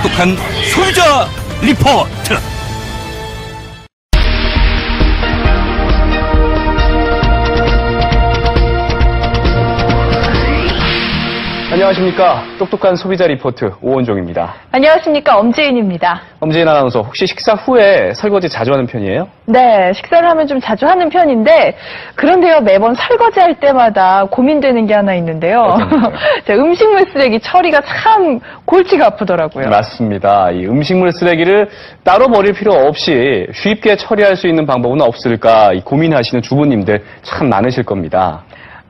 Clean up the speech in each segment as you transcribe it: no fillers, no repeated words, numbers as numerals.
똑똑한 소비자 리포트. 안녕하십니까. 똑똑한 소비자 리포트 오원종입니다. 안녕하십니까. 엄지인입니다. 엄지인 아나운서, 혹시 식사 후에 설거지 자주 하는 편이에요? 네, 식사를 하면 좀 자주 하는 편인데, 그런데요, 매번 설거지할 때마다 고민되는 게 하나 있는데요. 음식물 쓰레기 처리가 참 골치가 아프더라고요. 맞습니다. 이 음식물 쓰레기를 따로 버릴 필요 없이 쉽게 처리할 수 있는 방법은 없을까 고민하시는 주부님들 참 많으실 겁니다.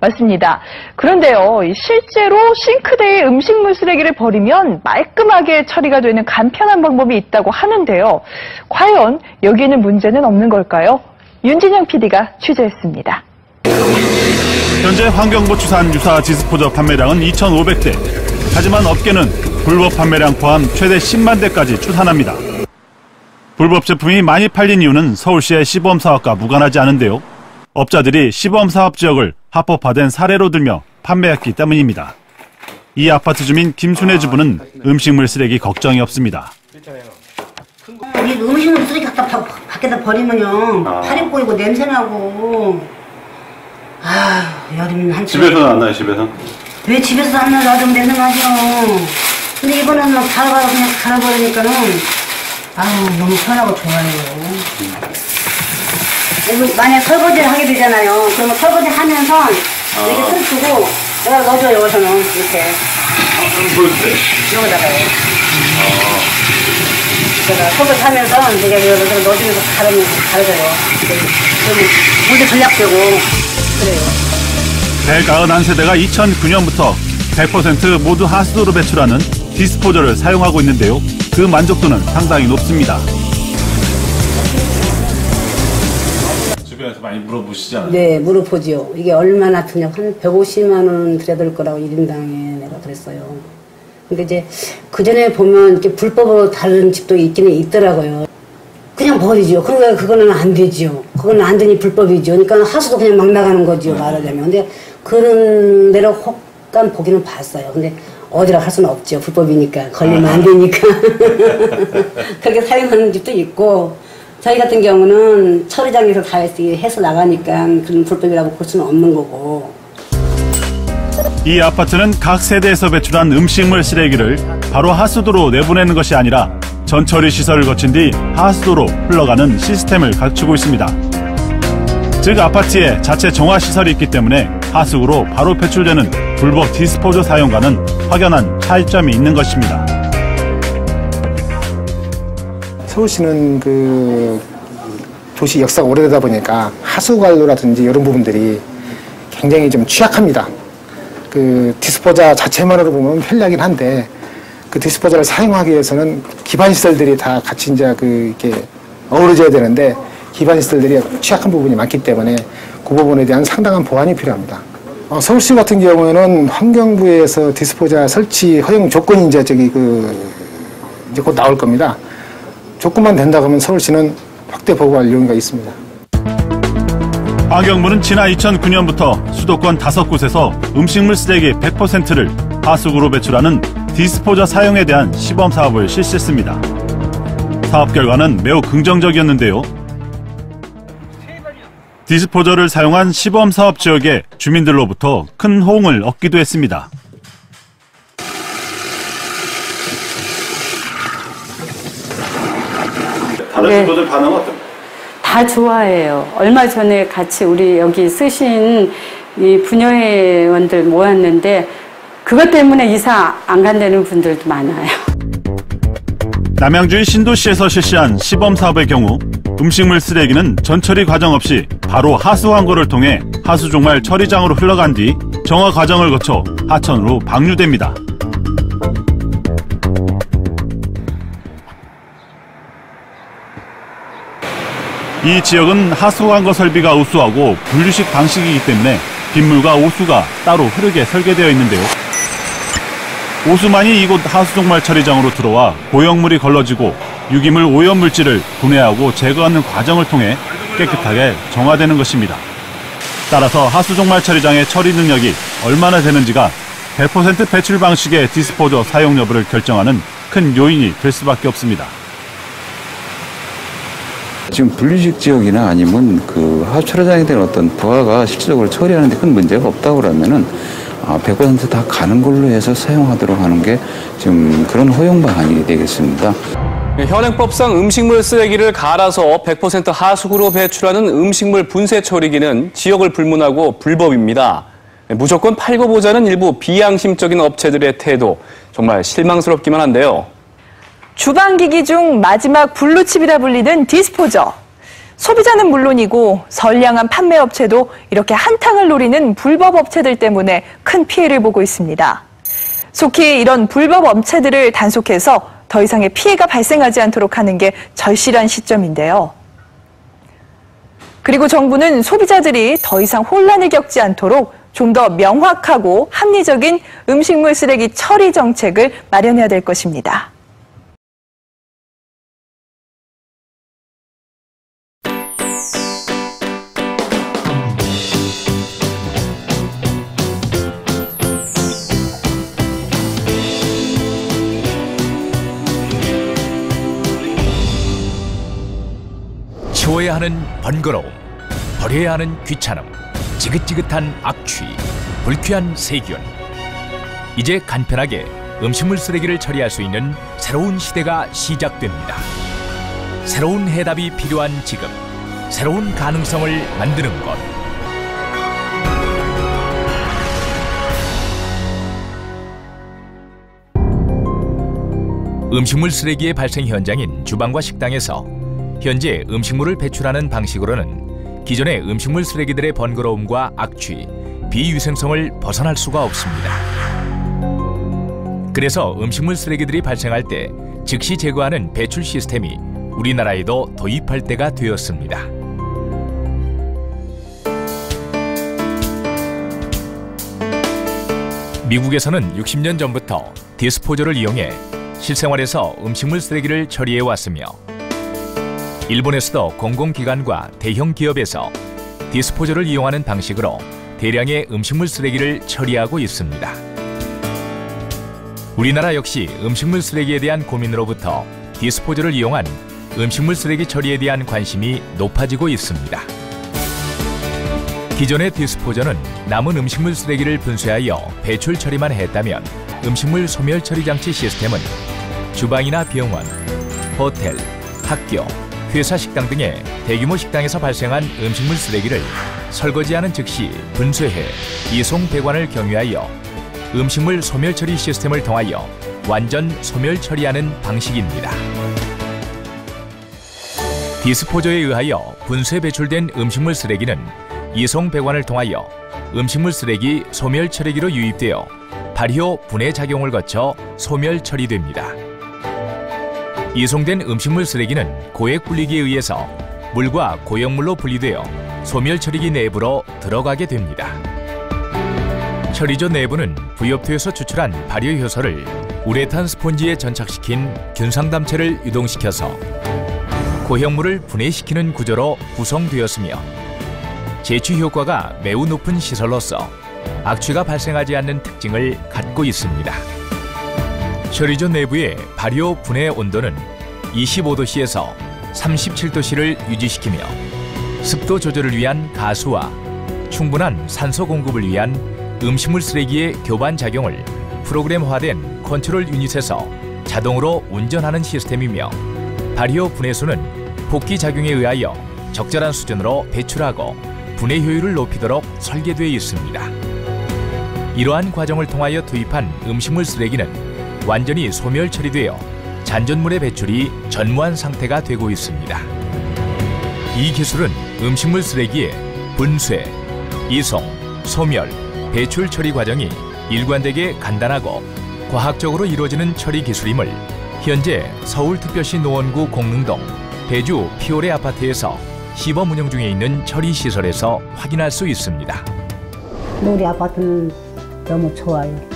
맞습니다. 그런데요, 실제로 싱크대에 음식물 쓰레기를 버리면 말끔하게 처리가 되는 간편한 방법이 있다고 하는데요. 과연 여기에는 문제는 없는 걸까요? 윤진영 PD가 취재했습니다. 현재 환경부 추산 유사 디스포저 판매량은 2,500대. 하지만 업계는 불법 판매량 포함 최대 10만 대까지 추산합니다. 불법 제품이 많이 팔린 이유는 서울시의 시범 사업과 무관하지 않은데요. 업자들이 시범 사업 지역을 합법화된 사례로 들며 판매했기 때문입니다. 이 아파트 주민 김순애 주부는 음식물 쓰레기 걱정이 없습니다. 우리 음식물 쓰레기 갖다 밖에다 버리면요, 파리 꼬이고 냄새나고. 여름 한참. 집에서는 안 나요, 집에서? 왜 집에서 안 나요? 나도 냄새나죠. 근데 이번에는 막 바로바로 그냥 갈아버리니까는 너무 편하고 좋아요. 만약 설거지를 하게 되잖아요. 그러면 설거지 하면서 이렇게 뜯고 내가 넣어줘요. 여기서는 이렇게. 한번 보여주세요. 여기다가요. 제가 설거지 하면서 내가 여기다 넣어주면서 갈아줘요. 그러면 물도 전략되고 그래요. 191세대가 2009년부터 100% 모두 하수도로 배출하는 디스포저를 사용하고 있는데요. 그 만족도는 상당히 높습니다. 주변에서 많이 물어보시잖아요. 네, 물어보죠. 이게 얼마나 드냐고 한 150만 원 들여야 될 거라고 1인당에 내가 그랬어요. 근데 이제 그 전에 보면 이렇게 불법으로 다른 집도 있기는 있더라고요. 그냥 버리죠. 그러니까 그거는 안 되죠. 그거는 안 되니 불법이죠. 그러니까 하수도 그냥 막 나가는 거죠, 말하자면. 근데 그런 데로 혹간 보기는 봤어요. 근데 어디라 할 수는 없죠. 불법이니까. 걸리면 안 되니까. 그렇게 사용하는 집도 있고, 저희 같은 경우는 처리장에서 다 해서 나가니까 그런 불법이라고 볼 수는 없는 거고. 이 아파트는 각 세대에서 배출한 음식물 쓰레기를 바로 하수도로 내보내는 것이 아니라 전처리 시설을 거친 뒤 하수도로 흘러가는 시스템을 갖추고 있습니다. 즉 아파트에 자체 정화 시설이 있기 때문에 하수구로 바로 배출되는 불법 디스포저 사용과는 확연한 차이점이 있는 것입니다. 서울시는 도시 역사가 오래되다 보니까 하수관로라든지 이런 부분들이 굉장히 좀 취약합니다. 디스포저 자체만으로 보면 편리하긴 한데 그 디스포저를 사용하기 위해서는 기반 시설들이 다 같이 이렇게 어우러져야 되는데 기반 시설들이 취약한 부분이 많기 때문에 그 부분에 대한 상당한 보완이 필요합니다. 서울시 같은 경우에는 환경부에서 디스포저 설치 허용 조건이 이제 곧 나올 겁니다. 조건만 된다고 하면 서울시는 확대 보고할 용의가 있습니다. 환경부는 지난 2009년부터 수도권 5곳에서 음식물 쓰레기 100%를 하수구로 배출하는 디스포저 사용에 대한 시범 사업을 실시했습니다. 사업 결과는 매우 긍정적이었는데요. 디스포저를 사용한 시범 사업 지역의 주민들로부터 큰 호응을 얻기도 했습니다. 다른 친구들 반응은 어떤가요? 다 좋아해요. 얼마 전에 같이 우리 여기 쓰신 이 부녀회원들 모았는데 그것 때문에 이사 안 간다는 분들도 많아요. 남양주의 신도시에서 실시한 시범 사업의 경우 음식물 쓰레기는 전처리 과정 없이 바로 하수 환고를 통해 하수종말 처리장으로 흘러간 뒤 정화 과정을 거쳐 하천으로 방류됩니다. 이 지역은 하수 환고 설비가 우수하고 분류식 방식이기 때문에 빗물과 오수가 따로 흐르게 설계되어 있는데요. 오수만이 이곳 하수종말 처리장으로 들어와 고형물이 걸러지고 유기물 오염물질을 분해하고 제거하는 과정을 통해 깨끗하게 정화되는 것입니다. 따라서 하수종말 처리장의 처리 능력이 얼마나 되는지가 100% 배출 방식의 디스포저 사용 여부를 결정하는 큰 요인이 될 수밖에 없습니다. 지금 분리식 지역이나 아니면 그 하수 처리장에 대한 어떤 부하가 실질적으로 처리하는 데 큰 문제가 없다고 그러면은 100% 다 가는 걸로 해서 사용하도록 하는 게 지금 그런 허용 방안이 되겠습니다. 현행법상 음식물 쓰레기를 갈아서 100% 하수구로 배출하는 음식물 분쇄 처리기는 지역을 불문하고 불법입니다. 무조건 팔고 보자는 일부 비양심적인 업체들의 태도, 정말 실망스럽기만 한데요. 주방기기 중 마지막 블루칩이라 불리는 디스포저. 소비자는 물론이고 선량한 판매업체도 이렇게 한탕을 노리는 불법 업체들 때문에 큰 피해를 보고 있습니다. 속히 이런 불법 업체들을 단속해서 더 이상의 피해가 발생하지 않도록 하는 게 절실한 시점인데요. 그리고 정부는 소비자들이 더 이상 혼란을 겪지 않도록 좀 더 명확하고 합리적인 음식물 쓰레기 처리 정책을 마련해야 될 것입니다. 치워야 하는 번거로움, 버려야 하는 귀찮음, 지긋지긋한 악취, 불쾌한 세균. 이제 간편하게 음식물 쓰레기를 처리할 수 있는 새로운 시대가 시작됩니다. 새로운 해답이 필요한 지금, 새로운 가능성을 만드는 것. 음식물 쓰레기의 발생 현장인 주방과 식당에서 현재 음식물을 배출하는 방식으로는 기존의 음식물 쓰레기들의 번거로움과 악취, 비위생성을 벗어날 수가 없습니다. 그래서 음식물 쓰레기들이 발생할 때 즉시 제거하는 배출 시스템이 우리나라에도 도입할 때가 되었습니다. 미국에서는 60년 전부터 디스포저를 이용해 실생활에서 음식물 쓰레기를 처리해 왔으며 일본에서도 공공기관과 대형 기업에서 디스포저를 이용하는 방식으로 대량의 음식물 쓰레기를 처리하고 있습니다. 우리나라 역시 음식물 쓰레기에 대한 고민으로부터 디스포저를 이용한 음식물 쓰레기 처리에 대한 관심이 높아지고 있습니다. 기존의 디스포저는 남은 음식물 쓰레기를 분쇄하여 배출 처리만 했다면 음식물 소멸 처리 장치 시스템은 주방이나 병원, 호텔, 학교, 회사 식당 등의 대규모 식당에서 발생한 음식물 쓰레기를 설거지하는 즉시 분쇄해 이송 배관을 경유하여 음식물 소멸 처리 시스템을 통하여 완전 소멸 처리하는 방식입니다. 디스포저에 의하여 분쇄 배출된 음식물 쓰레기는 이송 배관을 통하여 음식물 쓰레기 소멸 처리기로 유입되어 발효 분해 작용을 거쳐 소멸 처리됩니다. 이송된 음식물 쓰레기는 고액 분리기에 의해서 물과 고형물로 분리되어 소멸 처리기 내부로 들어가게 됩니다. 처리조 내부는 부엽토에서 추출한 발효 효소를 우레탄 스폰지에 전착시킨 균상담체를 유동시켜서 고형물을 분해시키는 구조로 구성되었으며 제취 효과가 매우 높은 시설로서 악취가 발생하지 않는 특징을 갖고 있습니다. 처리조 내부의 발효 분해 온도는 25도씨에서 37도씨를 유지시키며 습도 조절을 위한 가수와 충분한 산소 공급을 위한 음식물 쓰레기의 교반 작용을 프로그램화된 컨트롤 유닛에서 자동으로 운전하는 시스템이며 발효 분해수는 복기 작용에 의하여 적절한 수준으로 배출하고 분해 효율을 높이도록 설계되어 있습니다. 이러한 과정을 통하여 투입한 음식물 쓰레기는 완전히 소멸 처리되어 잔존물의 배출이 전무한 상태가 되고 있습니다. 이 기술은 음식물 쓰레기의 분쇄, 이송, 소멸, 배출 처리 과정이 일관되게 간단하고 과학적으로 이루어지는 처리 기술임을 현재 서울특별시 노원구 공릉동 대주 피오레 아파트에서 시범 운영 중에 있는 처리 시설에서 확인할 수 있습니다. 우리 아파트는 너무 좋아요.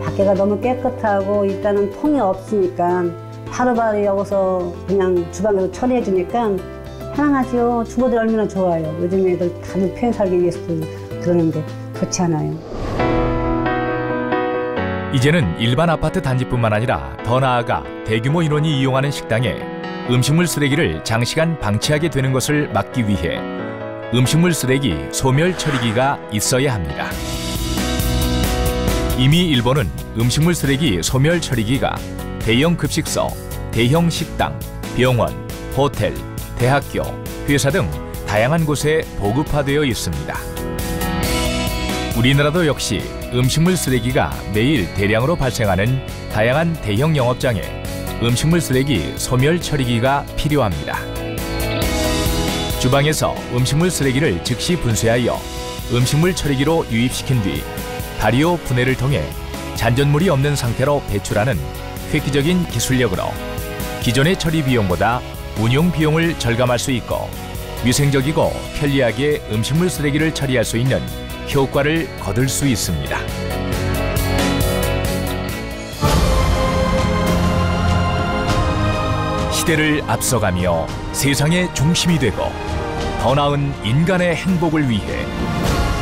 밖에가 너무 깨끗하고 일단은 통이 없으니까 바로바로 여기서 그냥 주방에서 처리해 주니까 편안하죠. 주부들 얼마나 좋아요. 요즘 애들 다들 편히 살기 위해서 그러는데 그렇지 않아요. 이제는 일반 아파트 단지뿐만 아니라 더 나아가 대규모 인원이 이용하는 식당에 음식물 쓰레기를 장시간 방치하게 되는 것을 막기 위해 음식물 쓰레기 소멸 처리기가 있어야 합니다. 이미 일본은 음식물 쓰레기 소멸 처리기가 대형 급식소, 대형 식당, 병원, 호텔, 대학교, 회사 등 다양한 곳에 보급화되어 있습니다. 우리나라도 역시 음식물 쓰레기가 매일 대량으로 발생하는 다양한 대형 영업장에 음식물 쓰레기 소멸 처리기가 필요합니다. 주방에서 음식물 쓰레기를 즉시 분쇄하여 음식물 처리기로 유입시킨 뒤 발효 분해를 통해 잔전물이 없는 상태로 배출하는 획기적인 기술력으로 기존의 처리 비용보다 운용 비용을 절감할 수 있고 위생적이고 편리하게 음식물 쓰레기를 처리할 수 있는 효과를 거둘 수 있습니다. 시대를 앞서가며 세상의 중심이 되고 더 나은 인간의 행복을 위해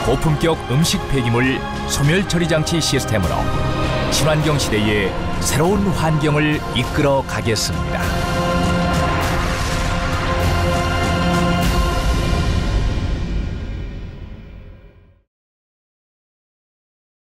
고품격 음식 폐기물 소멸 처리 장치 시스템으로 친환경 시대의 새로운 환경을 이끌어 가겠습니다.